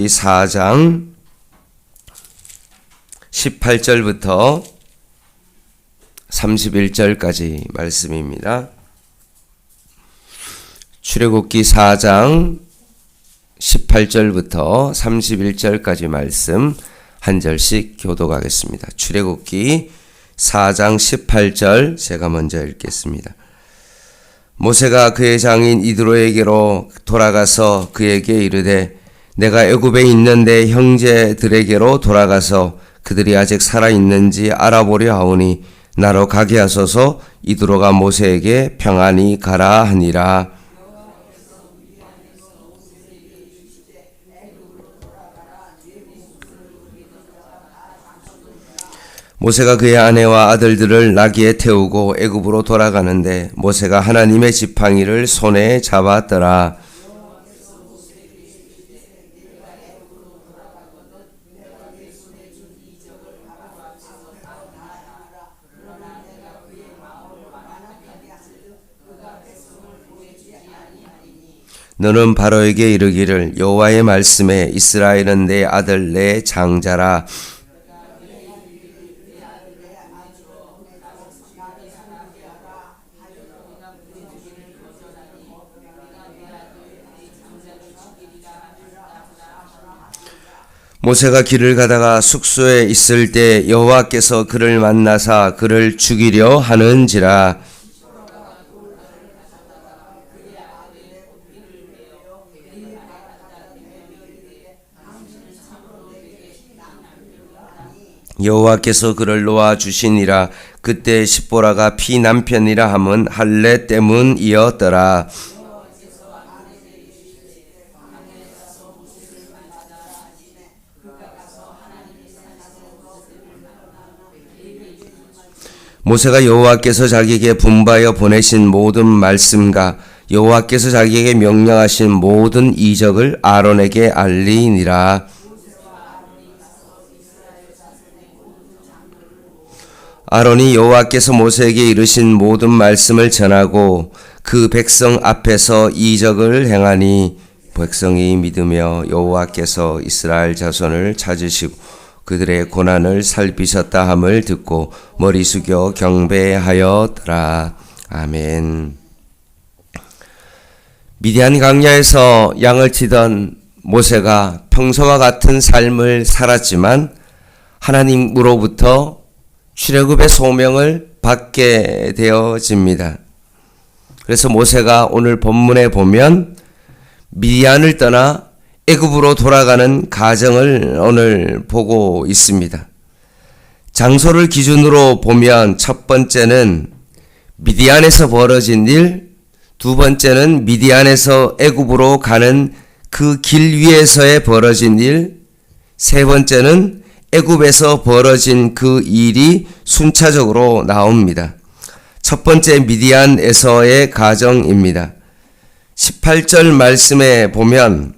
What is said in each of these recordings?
4장 18절부터 31절까지 말씀입니다. 출애굽기 4장 18절부터 31절까지 말씀 한 절씩 교독하겠습니다. 출애굽기 4장 18절 제가 먼저 읽겠습니다. 모세가 그의 장인 이드로에게로 돌아가서 그에게 이르되 내가 애굽에 있는 내 형제들에게로 돌아가서 그들이 아직 살아있는지 알아보려 하오니 나로 가게 하소서. 이드로가 모세에게 평안히 가라 하니라. 모세가 그의 아내와 아들들을 나귀에 태우고 애굽으로 돌아가는데 모세가 하나님의 지팡이를 손에 잡았더라. 너는 바로에게 이르기를 여호와의 말씀에 이스라엘은 내 아들 내 장자라. 모세가 길을 가다가 숙소에 있을 때 여호와께서 그를 만나사 그를 죽이려 하는지라. 여호와께서 그를 놓아 주시니라. 그때 십보라가 피남편이라 함은 할례 때문이었더라. 모세가 여호와께서 자기에게 분바여 보내신 모든 말씀과 여호와께서 자기에게 명령하신 모든 이적을 아론에게 알리니라. 아론이 여호와께서 모세에게 이르신 모든 말씀을 전하고 그 백성 앞에서 이적을 행하니 백성이 믿으며 여호와께서 이스라엘 자손을 찾으시고 그들의 고난을 살피셨다 함을 듣고 머리 숙여 경배하였더라. 아멘. 미디안 광야에서 양을 치던 모세가 평소와 같은 삶을 살았지만 하나님으로부터 출애굽의 소명을 받게 되어집니다. 그래서 모세가 오늘 본문에 보면 미디안을 떠나 애굽으로 돌아가는 과정을 오늘 보고 있습니다. 장소를 기준으로 보면 첫 번째는 미디안에서 벌어진 일, 두 번째는 미디안에서 애굽으로 가는 그 길 위에서의 벌어진 일, 세 번째는 애굽에서 벌어진 그 일이 순차적으로 나옵니다. 첫 번째 미디안에서의 과정입니다. 18절 말씀에 보면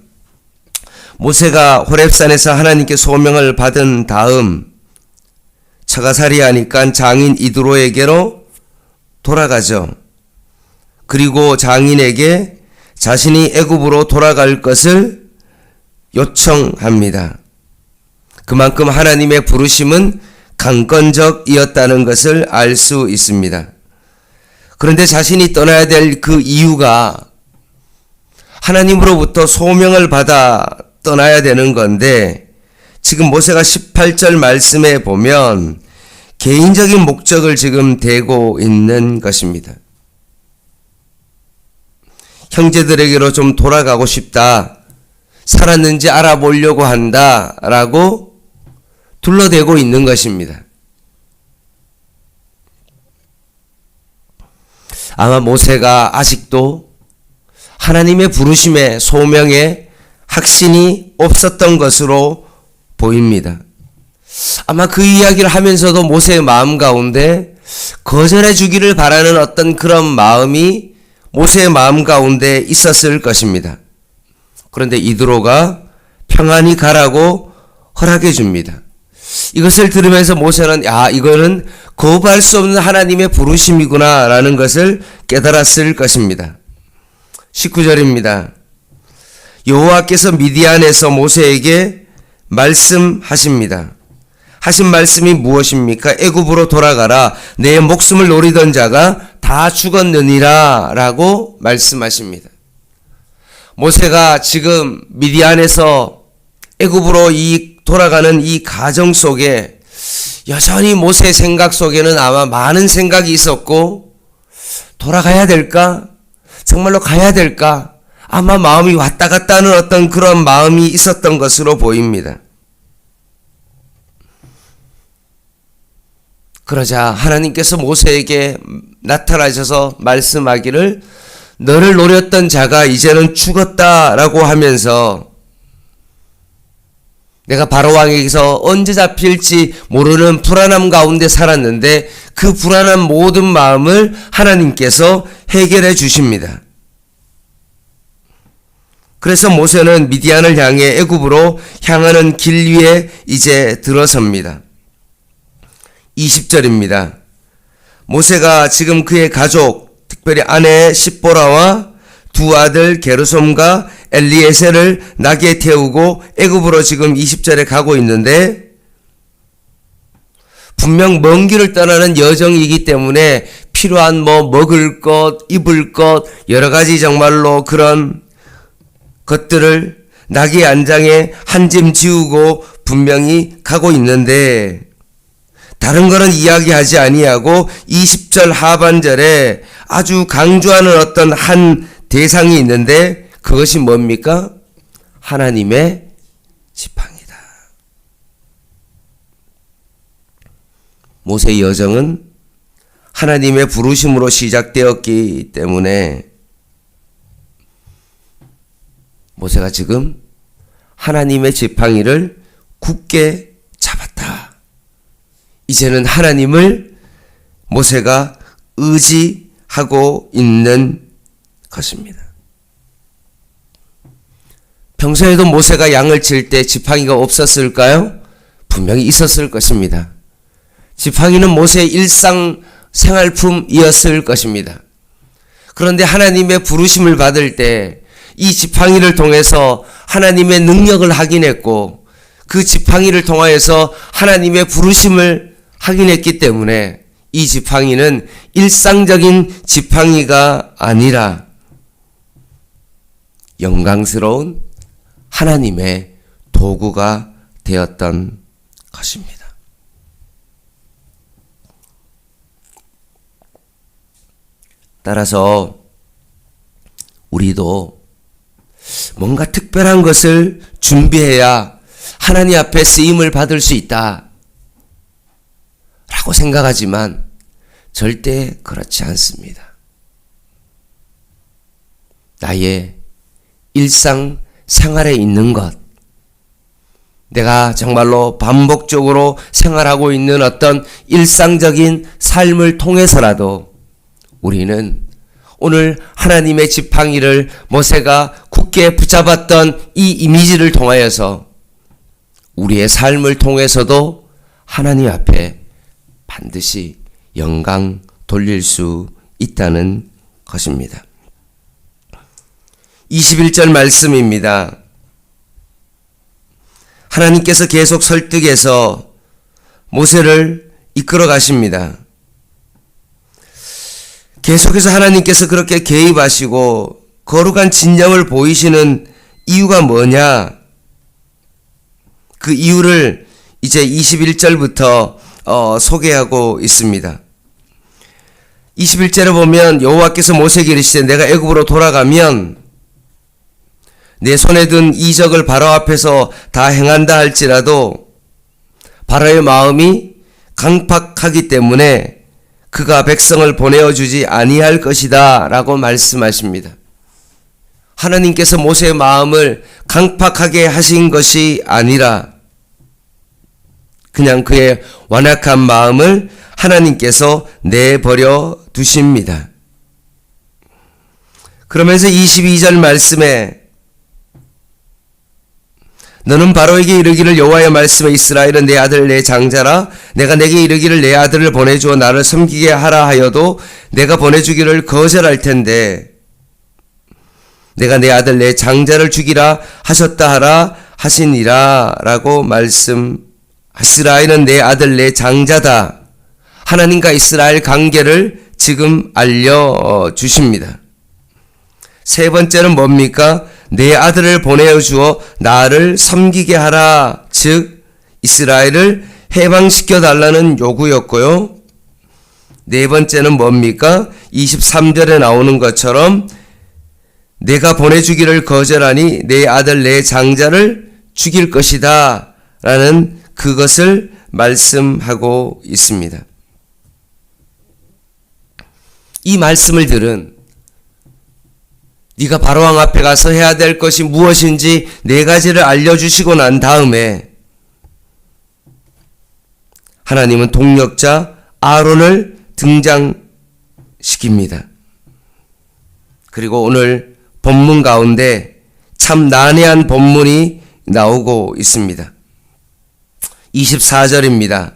모세가 호렙산에서 하나님께 소명을 받은 다음 처가살이 하니까 장인 이드로에게로 돌아가죠. 그리고 장인에게 자신이 애굽으로 돌아갈 것을 요청합니다. 그만큼 하나님의 부르심은 강건적이었다는 것을 알 수 있습니다. 그런데 자신이 떠나야 될 그 이유가 하나님으로부터 소명을 받아 떠나야 되는 건데 지금 모세가 18절 말씀에 보면 개인적인 목적을 지금 대고 있는 것입니다. 형제들에게로 좀 돌아가고 싶다. 살았는지 알아보려고 한다. 라고 둘러대고 있는 것입니다. 아마 모세가 아직도 하나님의 부르심에 소명에 확신이 없었던 것으로 보입니다. 아마 그 이야기를 하면서도 모세의 마음 가운데 거절해 주기를 바라는 어떤 그런 마음이 모세의 마음 가운데 있었을 것입니다. 그런데 이드로가 평안히 가라고 허락해 줍니다. 이것을 들으면서 모세는 이거는 거부할 수 없는 하나님의 부르심이구나 라는 것을 깨달았을 것입니다. 19절입니다. 여호와께서 미디안에서 모세에게 말씀하십니다. 하신 말씀이 무엇입니까? 애굽으로 돌아가라. 내 목숨을 노리던 자가 다 죽었느니라 라고 말씀하십니다. 모세가 지금 미디안에서 애굽으로 돌아가는 이 과정 속에 여전히 모세 생각 속에는 아마 많은 생각이 있었고, 돌아가야 될까? 정말로 가야 될까? 아마 마음이 왔다 갔다 하는 어떤 그런 마음이 있었던 것으로 보입니다. 그러자 하나님께서 모세에게 나타나셔서 말씀하기를 너를 노렸던 자가 이제는 죽었다라고 하면서 내가 바로왕에게서 언제 잡힐지 모르는 불안함 가운데 살았는데 그 불안한 모든 마음을 하나님께서 해결해 주십니다. 그래서 모세는 미디안을 향해 애굽으로 향하는 길 위에 이제 들어섭니다. 20절입니다. 모세가 지금 그의 가족, 특별히 아내 십보라와 두 아들 게르솜과 엘리에셀을 나귀에 태우고 애굽으로 지금 20절에 가고 있는데, 분명 먼 길을 떠나는 여정이기 때문에 필요한 먹을 것, 입을 것, 여러 가지 정말로 그런 것들을 나귀 안장에 한 짐 지우고 분명히 가고 있는데, 다른 거는 이야기하지 아니하고 20절 하반절에 아주 강조하는 어떤 한 대상이 있는데 그것이 뭡니까? 하나님의 지팡이다. 모세의 여정은 하나님의 부르심으로 시작되었기 때문에 모세가 지금 하나님의 지팡이를 굳게 잡았다. 이제는 하나님을 모세가 의지하고 있는 것입니다. 평소에도 모세가 양을 칠 때 지팡이가 없었을까요? 분명히 있었을 것입니다. 지팡이는 모세의 일상 생활품이었을 것입니다. 그런데 하나님의 부르심을 받을 때 이 지팡이를 통해서 하나님의 능력을 확인했고, 그 지팡이를 통하여서 하나님의 부르심을 확인했기 때문에 이 지팡이는 일상적인 지팡이가 아니라 영광스러운 하나님의 도구가 되었던 것입니다. 따라서 우리도 뭔가 특별한 것을 준비해야 하나님 앞에 쓰임을 받을 수 있다 라고 생각하지만 절대 그렇지 않습니다. 나의 일상 생활에 있는 것, 내가 정말로 반복적으로 생활하고 있는 어떤 일상적인 삶을 통해서라도 우리는 오늘 하나님의 지팡이를 모세가 굳게 붙잡았던 이 이미지를 통하여서 우리의 삶을 통해서도 하나님 앞에 반드시 영광 돌릴 수 있다는 것입니다. 21절 말씀입니다. 하나님께서 계속 설득해서 모세를 이끌어 가십니다. 계속해서 하나님께서 그렇게 개입하시고 거룩한 진정을 보이시는 이유가 뭐냐? 그 이유를 이제 21절부터 소개하고 있습니다. 21절에 보면 여호와께서 모세에게 이르시되 내가 애굽으로 돌아가면 내 손에 든 이적을 바로 앞에서 다 행한다 할지라도 바로의 마음이 강팍하기 때문에 그가 백성을 보내어 주지 아니할 것이다 라고 말씀하십니다. 하나님께서 모세의 마음을 강팍하게 하신 것이 아니라 그냥 그의 완악한 마음을 하나님께서 내버려 두십니다. 그러면서 22절 말씀에 너는 바로에게 이르기를 여호와의 말씀에 이스라엘은 내 아들 내 장자라 내가 내게 이르기를 내 아들을 보내주어 나를 섬기게 하라 하여도 내가 보내주기를 거절할 텐데 내가 내 아들 내 장자를 죽이라 하셨다 하라 하시니라 라고 이스라엘은 내 아들 내 장자다. 하나님과 이스라엘 관계를 지금 알려주십니다. 세 번째는 뭡니까? 내 아들을 보내주어 나를 섬기게 하라. 즉 이스라엘을 해방시켜 달라는 요구였고요. 네 번째는 뭡니까? 23절에 나오는 것처럼 내가 보내주기를 거절하니 내 아들 내 장자를 죽일 것이다 라는 그것을 말씀하고 있습니다. 이 말씀을 들은 네가 바로왕 앞에 가서 해야 될 것이 무엇인지 네 가지를 알려주시고 난 다음에 하나님은 동력자 아론을 등장시킵니다. 그리고 오늘 본문 가운데 참 난해한 본문이 나오고 있습니다. 24절입니다.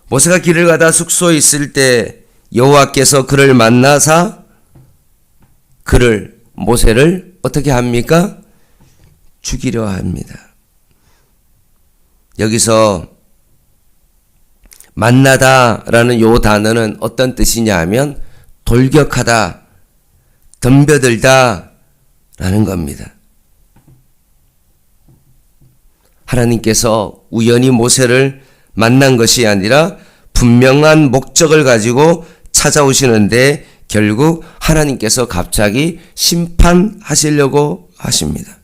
모세가 길을 가다 숙소에 있을 때 여호와께서 그를 만나사 모세를 어떻게 합니까? 죽이려 합니다. 여기서 만나다라는 요 단어는 어떤 뜻이냐 하면 돌격하다, 덤벼들다 라는 겁니다. 하나님께서 우연히 모세를 만난 것이 아니라 분명한 목적을 가지고 찾아오시는데 결국 하나님께서 갑자기 심판하시려고 하십니다.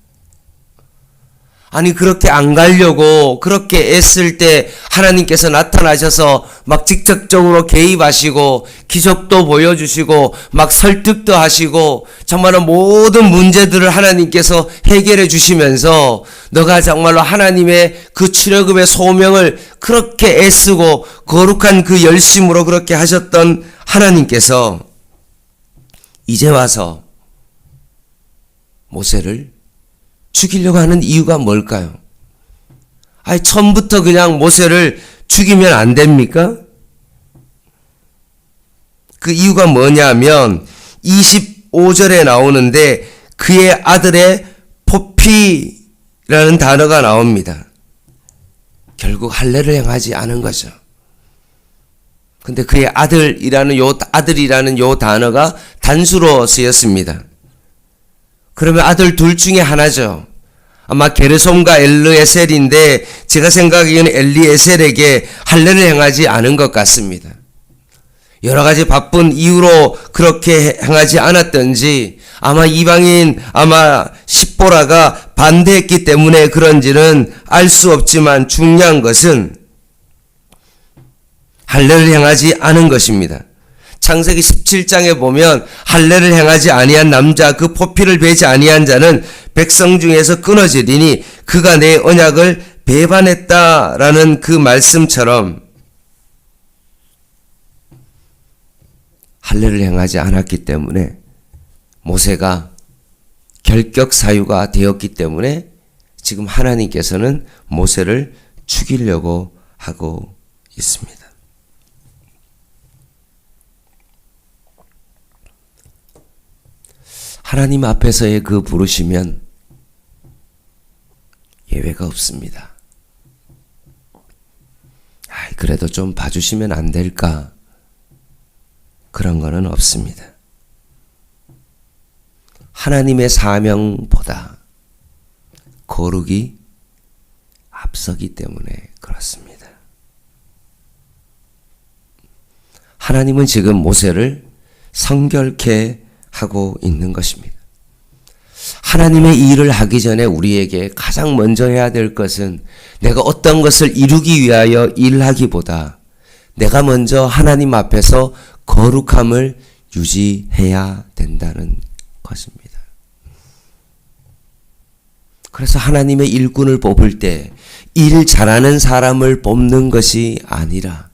아니 그렇게 안 가려고 그렇게 애쓸 때 하나님께서 나타나셔서 막 직접적으로 개입하시고 기적도 보여주시고 막 설득도 하시고 정말로 모든 문제들을 하나님께서 해결해 주시면서 너가 정말로 하나님의 그 출애굽의 소명을 그렇게 애쓰고 거룩한 그 열심으로 그렇게 하셨던 하나님께서 이제 와서 모세를 죽이려고 하는 이유가 뭘까요? 아니 처음부터 그냥 모세를 죽이면 안 됩니까? 그 이유가 뭐냐면 25절에 나오는데 그의 아들의 포피라는 단어가 나옵니다. 결국 할례를 행하지 않은 거죠. 근데 그의 아들이라는 요 단어가 단수로 쓰였습니다. 그러면 아들 둘 중에 하나죠. 아마 게르솜과 엘르에셀인데 제가 생각하기에는 엘리에셀에게 할례를 행하지 않은 것 같습니다. 여러 가지 바쁜 이유로 그렇게 행하지 않았던지 아마 이방인 십보라가 반대했기 때문에 그런지는 알 수 없지만 중요한 것은 할례를 행하지 않은 것입니다. 창세기 17장에 보면 할례를 행하지 아니한 남자 그 포피를 베지 아니한 자는 백성 중에서 끊어지리니 그가 내 언약을 배반했다라는 그 말씀처럼 할례를 행하지 않았기 때문에 모세가 결격 사유가 되었기 때문에 지금 하나님께서는 모세를 죽이려고 하고 있습니다. 하나님 앞에서의 그 부르시면 예외가 없습니다. 그래도 좀 봐주시면 안 될까? 그런 거는 없습니다. 하나님의 사명보다 거룩이 앞서기 때문에 그렇습니다. 하나님은 지금 모세를 성결케 하고 있는 것입니다. 하나님의 일을 하기 전에 우리에게 가장 먼저 해야 될 것은 내가 어떤 것을 이루기 위하여 일하기보다 내가 먼저 하나님 앞에서 거룩함을 유지해야 된다는 것입니다. 그래서 하나님의 일꾼을 뽑을 때 일 잘하는 사람을 뽑는 것이 아니라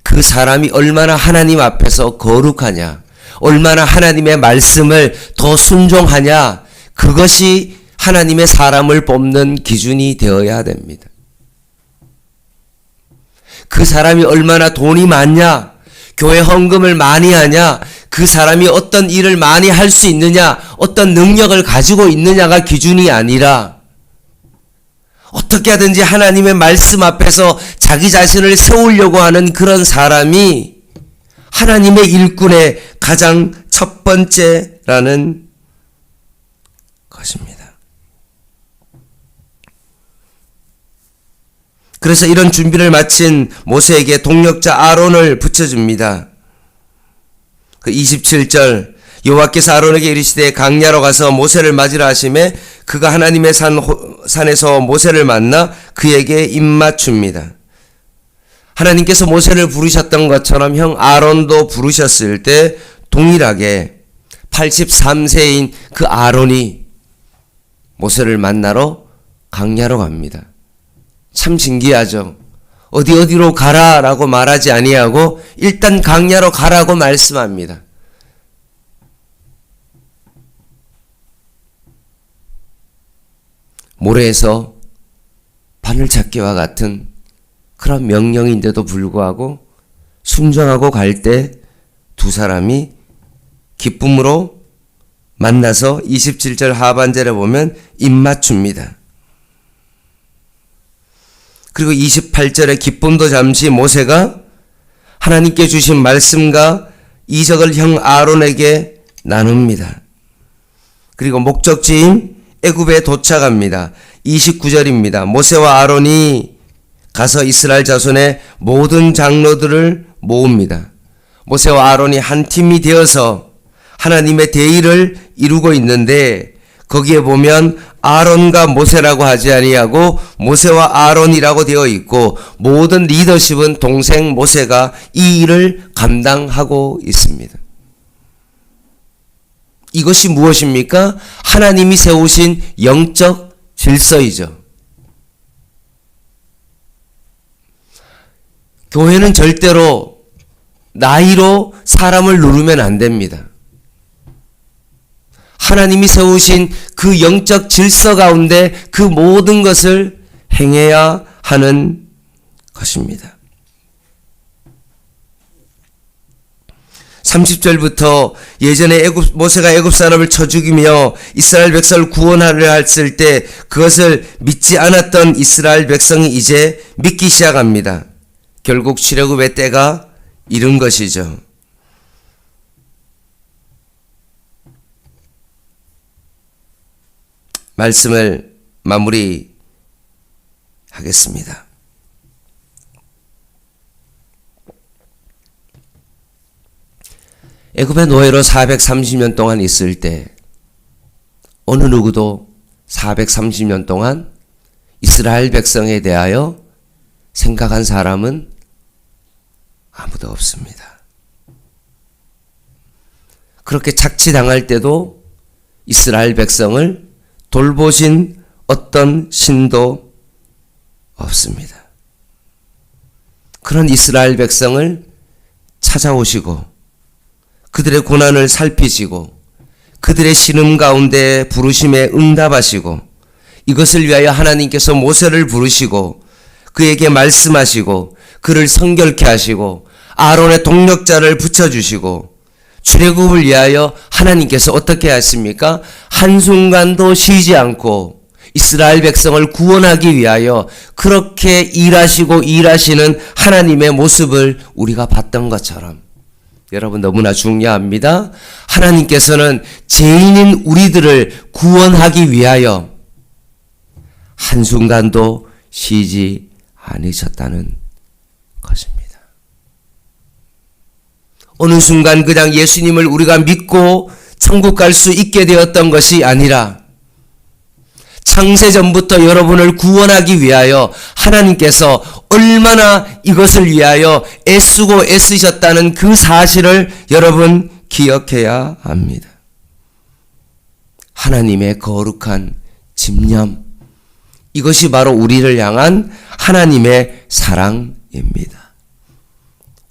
그 사람이 얼마나 하나님 앞에서 거룩하냐, 얼마나 하나님의 말씀을 더 순종하냐, 그것이 하나님의 사람을 뽑는 기준이 되어야 됩니다. 그 사람이 얼마나 돈이 많냐, 교회 헌금을 많이 하냐, 그 사람이 어떤 일을 많이 할 수 있느냐, 어떤 능력을 가지고 있느냐가 기준이 아니라 어떻게 하든지 하나님의 말씀 앞에서 자기 자신을 세우려고 하는 그런 사람이 하나님의 일꾼의 가장 첫 번째라는 것입니다. 그래서 이런 준비를 마친 모세에게 동력자 아론을 붙여줍니다. 그 27절 여호와께서 아론에게 이르시되 강야로 가서 모세를 맞으라 하시매 그가 하나님의 산에서 모세를 만나 그에게 입맞춥니다. 하나님께서 모세를 부르셨던 것처럼 형 아론도 부르셨을 때 동일하게 83세인 그 아론이 모세를 만나러 강야로 갑니다. 참 신기하죠. 어디로 가라라고 말하지 아니하고 일단 강야로 가라고 말씀합니다. 모래에서 바늘 찾기와 같은 그런 명령인데도 불구하고 순종하고 갈 때 두 사람이 기쁨으로 만나서 27절 하반절에 보면 입맞춥니다. 그리고 28절에 기쁨도 잠시 모세가 하나님께 주신 말씀과 이적을 형 아론에게 나눕니다. 그리고 목적지인 애굽에 도착합니다. 29절입니다. 모세와 아론이 가서 이스라엘 자손의 모든 장로들을 모읍니다. 모세와 아론이 한 팀이 되어서 하나님의 대의를 이루고 있는데 거기에 보면 아론과 모세라고 하지 아니하고 모세와 아론이라고 되어 있고 모든 리더십은 동생 모세가 이 일을 감당하고 있습니다. 이것이 무엇입니까? 하나님이 세우신 영적 질서이죠. 교회는 절대로 나이로 사람을 누르면 안 됩니다. 하나님이 세우신 그 영적 질서 가운데 그 모든 것을 행해야 하는 것입니다. 30절부터 예전에 모세가 애굽 사람을 쳐 죽이며 이스라엘 백성을 구원하려 했을 때 그것을 믿지 않았던 이스라엘 백성이 이제 믿기 시작합니다. 결국 출애굽의 때가 이른 것이죠. 말씀을 마무리하겠습니다. 애굽의 노예로 430년 동안 있을 때 어느 누구도 430년 동안 이스라엘 백성에 대하여 생각한 사람은 아무도 없습니다. 그렇게 착취당할 때도 이스라엘 백성을 돌보신 어떤 신도 없습니다. 그런 이스라엘 백성을 찾아오시고 그들의 고난을 살피시고 그들의 신음 가운데 부르심에 응답하시고 이것을 위하여 하나님께서 모세를 부르시고 그에게 말씀하시고 그를 성결케 하시고 아론의 동력자를 붙여주시고 출애굽을 위하여 하나님께서 어떻게 하십니까? 한순간도 쉬지 않고 이스라엘 백성을 구원하기 위하여 그렇게 일하시고 일하시는 하나님의 모습을 우리가 봤던 것처럼 여러분 너무나 중요합니다. 하나님께서는 죄인인 우리들을 구원하기 위하여 한순간도 쉬지 않으셨다는 것입니다. 어느 순간 그냥 예수님을 우리가 믿고 천국 갈 수 있게 되었던 것이 아니라 창세전부터 여러분을 구원하기 위하여 하나님께서 얼마나 이것을 위하여 애쓰고 애쓰셨다는 그 사실을 여러분 기억해야 합니다. 하나님의 거룩한 집념, 이것이 바로 우리를 향한 하나님의 사랑입니다.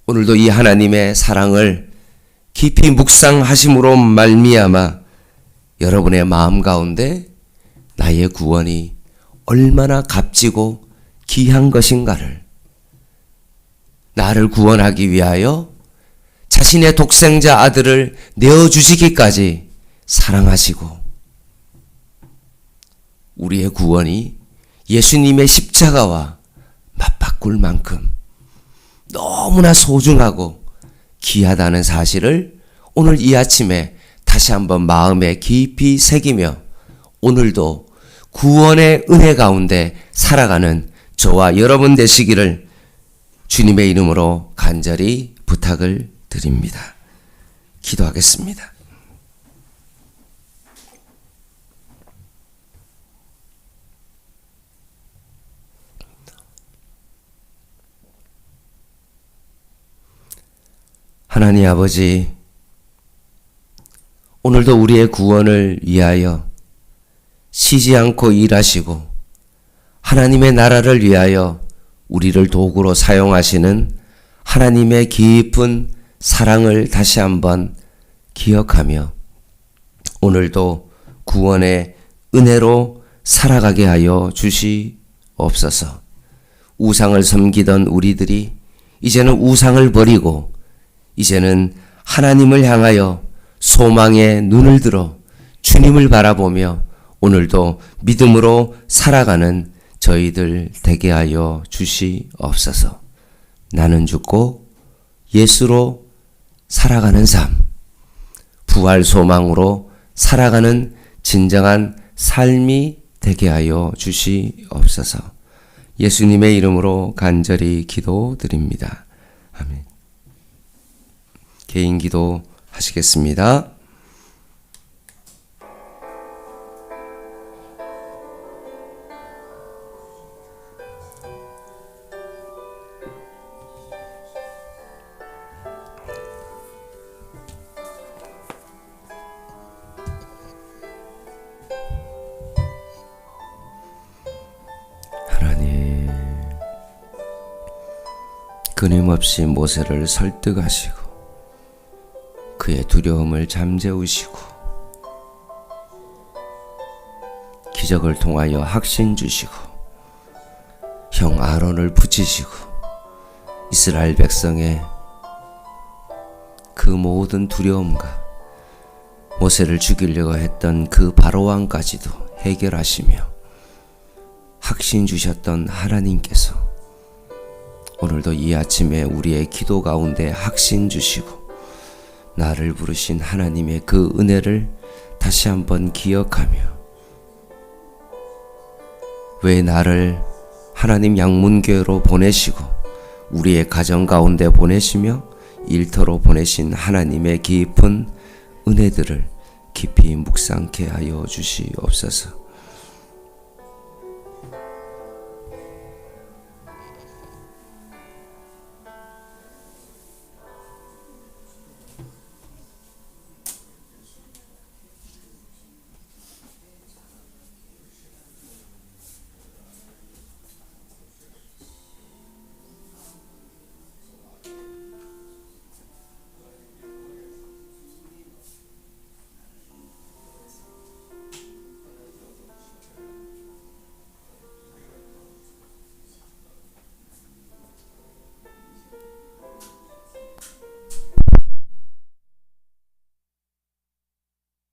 오늘도 이 하나님의 사랑을 깊이 묵상하심으로 말미암아 여러분의 마음 가운데 나의 구원이 얼마나 값지고 귀한 것인가를, 나를 구원하기 위하여 자신의 독생자 아들을 내어주시기까지 사랑하시고 우리의 구원이 예수님의 십자가와 맞바꿀 만큼 너무나 소중하고 귀하다는 사실을 오늘 이 아침에 다시 한번 마음에 깊이 새기며 오늘도 구원의 은혜 가운데 살아가는 저와 여러분 되시기를 주님의 이름으로 간절히 부탁을 드립니다. 기도하겠습니다. 하나님 아버지, 오늘도 우리의 구원을 위하여 쉬지 않고 일하시고 하나님의 나라를 위하여 우리를 도구로 사용하시는 하나님의 깊은 사랑을 다시 한번 기억하며 오늘도 구원의 은혜로 살아가게 하여 주시옵소서. 우상을 섬기던 우리들이 이제는 우상을 버리고 이제는 하나님을 향하여 소망의 눈을 들어 주님을 바라보며 오늘도 믿음으로 살아가는 저희들 되게 하여 주시옵소서. 나는 죽고 예수로 살아가는 삶, 부활 소망으로 살아가는 진정한 삶이 되게 하여 주시옵소서. 예수님의 이름으로 간절히 기도드립니다. 아멘. 개인 기도 하시겠습니다. 하나님, 끊임없이 모세를 설득하시고 그의 두려움을 잠재우시고 기적을 통하여 확신 주시고 형 아론을 붙이시고 이스라엘 백성의 그 모든 두려움과 모세를 죽이려고 했던 그 바로왕까지도 해결하시며 확신 주셨던 하나님께서 오늘도 이 아침에 우리의 기도 가운데 확신 주시고 나를 부르신 하나님의 그 은혜를 다시 한번 기억하며 왜 나를 하나님 양문교회로 보내시고 우리의 가정 가운데 보내시며 일터로 보내신 하나님의 깊은 은혜들을 깊이 묵상케 하여 주시옵소서.